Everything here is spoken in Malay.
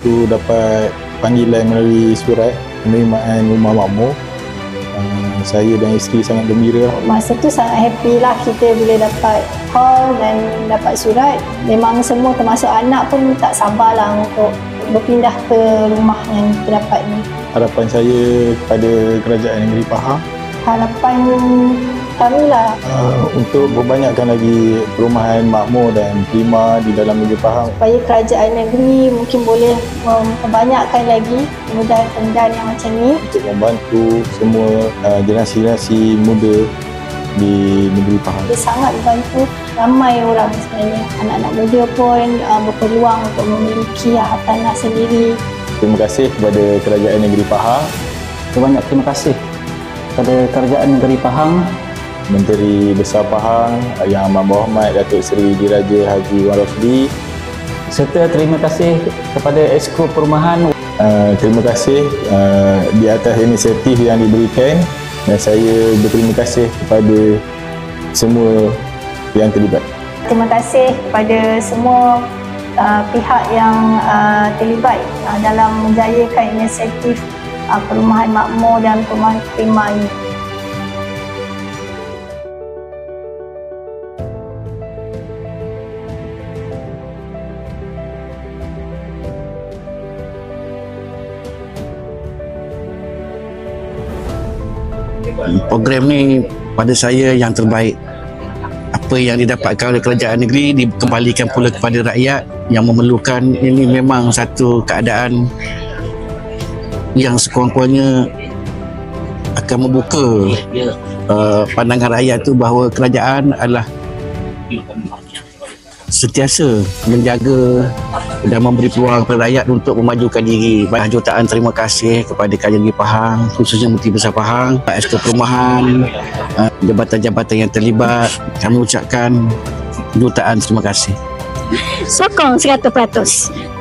tu dapat panggilan melalui surat penerimaan rumah makmur. Saya dan isteri sangat gembira. Masa tu sangat happy lah kita bila dapat call dan dapat surat. Memang semua termasuk anak pun tak sabarlah untuk berpindah ke rumah yang kita dapat ni. Harapan saya kepada Kerajaan Negeri Pahang, Harapan kami lah untuk berbanyakkan lagi perumahan makmur dan prima di dalam negeri Pahang. supaya kerajaan negeri mungkin boleh membanyakkan lagi kemudahan-kemudahan yang macam ni Untuk membantu semua generasi-generasi muda di negeri Pahang. dia sangat membantu ramai orang sebenarnya. Anak-anak muda pun berpeluang untuk memiliki tanah sendiri. Terima kasih kepada Kerajaan Negeri Pahang, Banyak terima kasih kepada Kerajaan Negeri Pahang, Menteri Besar Pahang Yang Amat Berhormat Datuk Seri Diraja Haji Wan Rosli. serta terima kasih kepada Esko Perumahan. Terima kasih di atas inisiatif yang diberikan, dan saya berterima kasih kepada semua yang terlibat. Terima kasih kepada semua pihak yang terlibat dalam menjayakan inisiatif perumahan makmur dan perumahan prima ini. Program ni pada saya yang terbaik. Apa yang didapatkan oleh kerajaan negeri dikembalikan pula kepada rakyat yang memerlukan. Ini memang satu keadaan yang sekurang-kurangnya akan membuka pandangan rakyat tu bahawa kerajaan adalah sentiasa menjaga dan memberi peluang kepada rakyat untuk memajukan diri. Banyak jutaan terima kasih kepada Kerajaan Negeri Pahang, khususnya Menteri Besar Pahang, Esko Perumahan, jabatan-jabatan yang terlibat. Kami ucapkan jutaan terima kasih. Sokong 100%.